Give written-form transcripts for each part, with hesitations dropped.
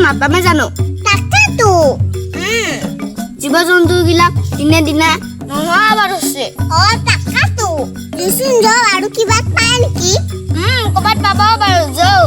নাপামে জানো তাকেতো জীৱ জন্তু গিলাক দিনে দিনে নোহোৱা আবাৰ হৈছে তাকেতো দেচোন যাওঁ আৰু কিবা পায় নেকি ক'ৰবাত পাব বাৰু যাওঁ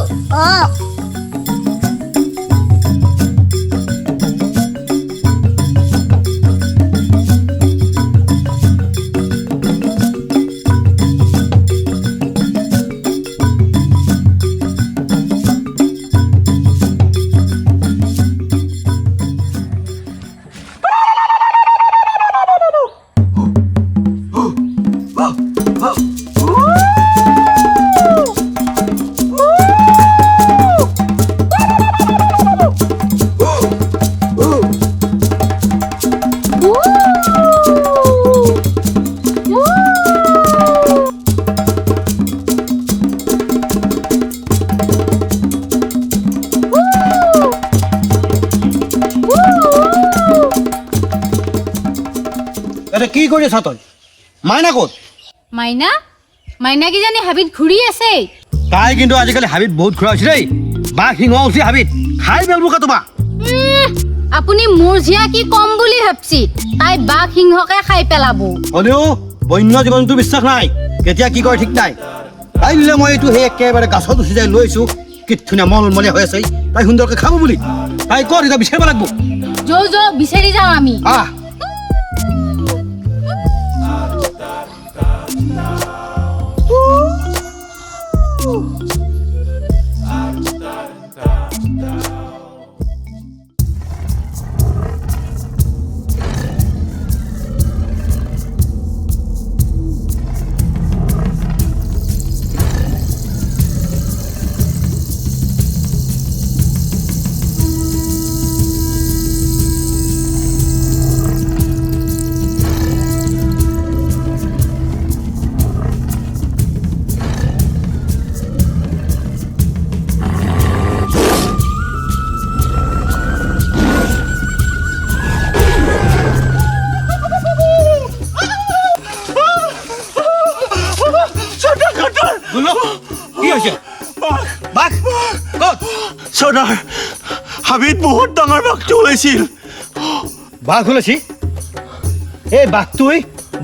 কি কৰি আছা তই মাইনা ক'ত মাইনা মাইনা কি জানি হাবিত ঘূৰি আছে তাই কিন্তু আজিকালি হাবিত বহুত ঘূৰা হৈছে দেই বাঘ সিংহ উঠি হাবিত খাই পেলবো কা তোমাক আপুনি মোৰ জীয়া কি কম বুলি ভাবছি তাই বাঘ সিংহকে খাই পেলাব হ'লেও বন্য জীৱনটো বিশ্বাস নাই কেতিয়া কি কৰে ঠিক নাই তাইলে মই এইটো সেই একেবাৰে গাছত উঠি যাই লৈছো কি ধুনীয়া মলমলীয়া হৈ আছে তাই সুন্দৰকে খাব বুলি তাই ক'ত এতিয়া বিচাৰিব লাগিব যৌ বিচাৰি যাওঁ আমি আহ সৰ্দাৰ হাবিত বহুত ডাঙৰ বাঘটো ওলাইছিল বাঘ ওলাইছি এই বাঘটোৱে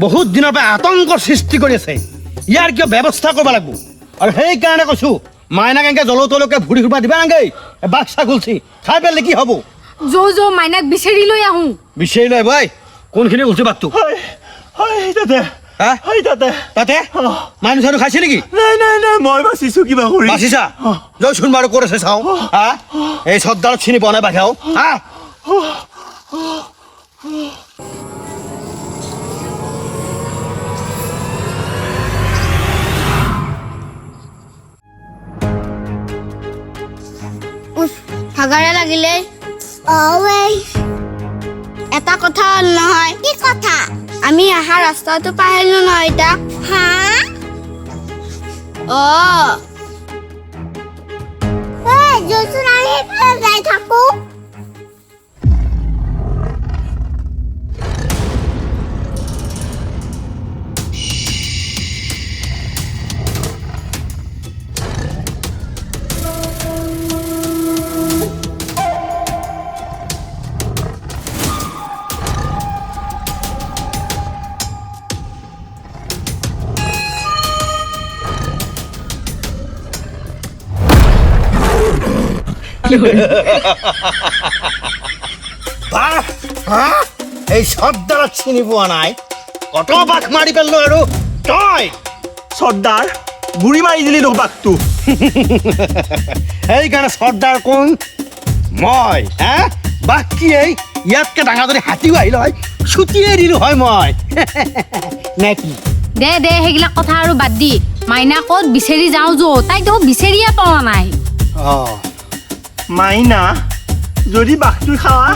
বহুত দিনৰ পৰা আতংকৰ সৃষ্টি কৰি আছে ইয়াৰ কিয় ব্যৱস্থা কৰিব লাগিব আৰু সেইকাৰণে কৈছো মাইনাক এনেকে জলতলকে ঘূৰি ঘূৰিব দিবা নাগে বাঘ ছাগলছি খাই পেলালে কি হ'ব যৌ মাইনাক বিচাৰি লৈ আহো বিচাৰি লৈ বই কোনখিনি উঠি বাঘটো তাতে মানুহ চানুহ খাইছে নেকি নাই মই বাচিছো কিবা কৰি বাচিছা যাওচোন বাৰু ক'ত আছে চাওঁ এই চৰ্দাৰক চিনি পোৱা নাই বাঘাও ভাগৰে লাগিলে এটা কথা হ'ল নহয় কি কথা আমি অহা ৰাস্তাটো পাহৰিলো নহয় এতিয়া যচোন আমি সেইফালে যাই থাকো এই চৰ্দাৰক চিনি পোৱা নাই কত বাঘ মাৰি পেলালো আৰু তই সৰ্দাৰ গুৰি মাৰি দিলি ন বাঘটো সেইকাৰণে চৰ্দাৰ কোন মই বাঘ কি এই ইয়াতকে ডাঙৰ যদি হাতীও আহিল হয় ছুটিয়ে দিলো হয় মই নে কি দে সেইগিলাক কথা আৰু বাদ দি মাইনা ক'ত বিচাৰি যাওঁ তাইতো বিচাৰিয়ে পোৱা নাই মাইনা যদি বাঘটো খাৱা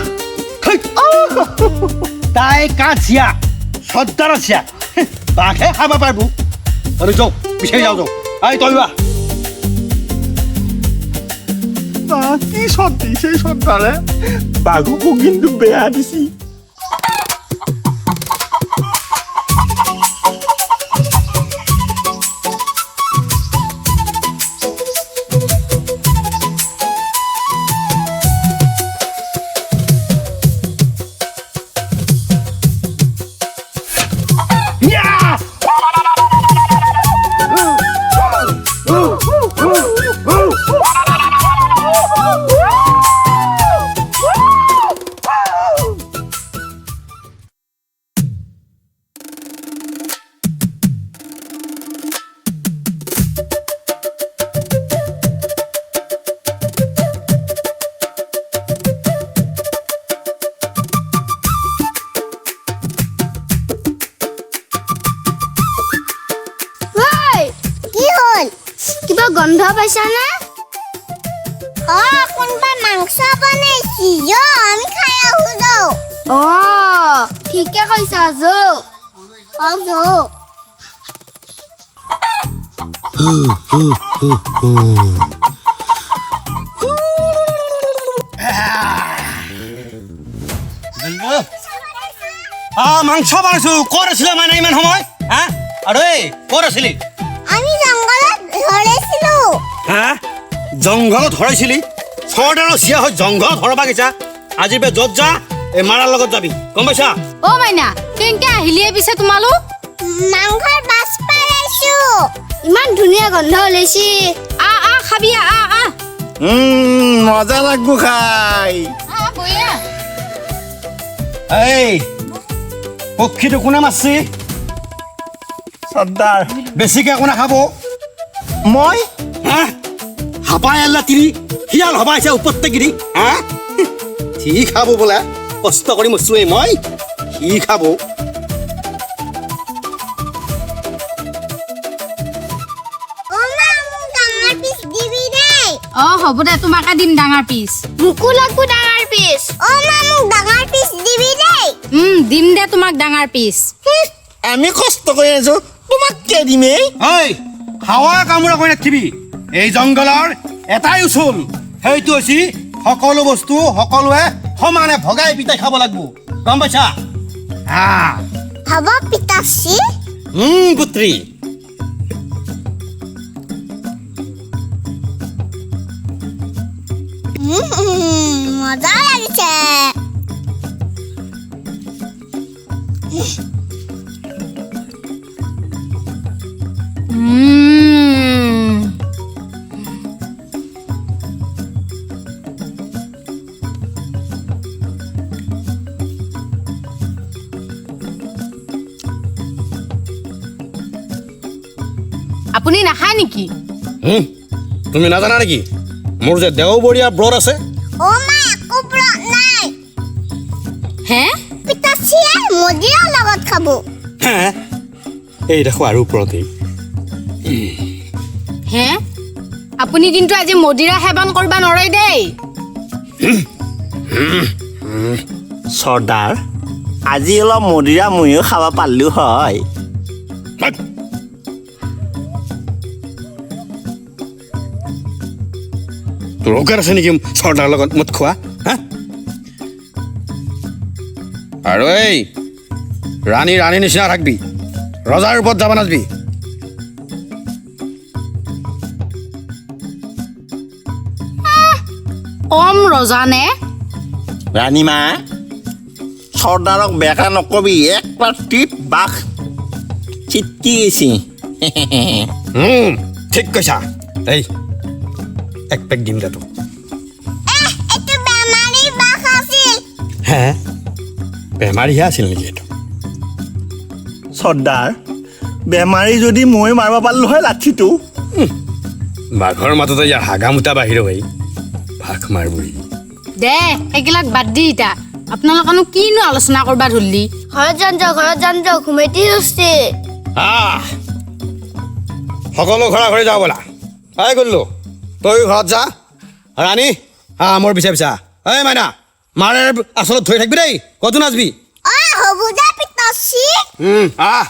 তাই কাজিয়া চৰ্দাৰ চিয়া বাঘে খাব পাৰিব আৰু যাওঁ বিচাৰি যাওঁ আই তই কি চত দিছে সর্দারে বাঘুকো কিন্তু বেয়া দিছি কিবা গন্ধ পাইছানে কোনোবা মাংস বনাইছি আমি খাই আহো যাও ঠিকে কৈছা যৌ যাও মাংস বনাইছো ক'ত আছিলা মানে ইমান সময় হা আৰু এই ক'ত আছিলি আমি জংঘলত ধৰিছিলো হা জংঘলত ধৰাইছিলি চৰ্দাৰৰ চিয়া হৈ জংঘলত ধৰবা গৈছা আজিৰ পৰা য'ত যা এই মাৰাৰ লগত যাবি গম পাইছা অ' মাইনা কেনেকে আহিলিয়ে পিছে তোমালোক মাংসৰ বাছ পাইছো ইমান ধুনীয়া গন্ধ ওলাইছি খাবি মজা লাগব খাই বঢ়িয়া এই পক্ষীটো কোনে মাৰছি চৰ্দাৰ বেছিকে কোনে খাব মই হা হাপাই আল্লা তিৰি শিয়াল হবাইছে উপত্যগিৰি হা সি খাব বোলে কষ্ট কৰি মৰছোৱে মই সি খাব ডাঙৰ পিচ দিবি দেই হ'ব দে তোমাকে দিম ডাঙৰ পিচ মোকো লাগবো ডাঙৰ পিচ মোক ডাঙৰ পিচ দিবি দেই দিম দে তোমাক ডাঙৰ পিচ আমি কষ্ট কৰি আছো তোমাক কে দিমেই ঐ হাৱা কামোৰা কৰি নাথাকিবি এই জংঘলৰ এটাই উচুল সেইটো হৈছে সকলো বস্তু সকলোৱে সমানে ভগাই পিতাই খাব লাগিব গম পাইছা হ'ব পিতাশ্ৰী পুত্ৰী মজা লাগিছে আপুনি নাখায় নেকি তুমি নাজানা নেকি মোৰ যে দেওবৰীয়া ব্ৰত আছে মা একো ব্ৰত নাই হে পিতাশ্ৰীয়ে মদিৰৰ লগত খাব এই দেখো আৰু ওপৰতেই হে আপুনি কিন্তু আজি মদিৰা সেৱন কৰিব নোৱাৰে দেই চৰ্দাৰ আজি অলপ মদিৰা ময়ো খাব পাৰিলো হয় তোৰ অকাৰ আছে নেকি চৰ্দাৰ লগত মদ খোৱা হা আৰু এই ৰাণী নিচিনা থাকবি ৰজাৰ ওপৰত যাব নাযাবি কম ৰজানে ৰাণীমা চৰ্দাৰক বেকা নকবি এক পাৰ্টিত বাঘ চিটকি গৈছি ঠিক কৈছা এই এক পেক দিম দে তোক এইটো বেমাৰী বাঘ আছিল হে বেমাৰীহে আছিল নেকি এইটো চৰ্দাৰ বেমাৰী যদি মই মাৰিব পাৰিলো হয় লাঠিটো বাঘৰ মাজতে ইয়াৰ হাগা মুতা বাহিৰ হৈ ভাগ মাৰবই দে এইগিলাক বাদ দি এতিয়া আপোনালোকেনো কিনো আলোচনা কৰিব ধৰিলি ঘৰত যান যাওঁ ঘুমেটি ৰস্তে সকলো ঘৰা ঘৰি যাওঁ ব'লা এই গ'লো তই ঘৰত যা ৰাণী মোৰ পিছা এই মাইনা মাৰে আচলত ধৰি থাকিবি দেই ক'তো নাযাবি হ'ব দে পিতাশ্ৰী আহ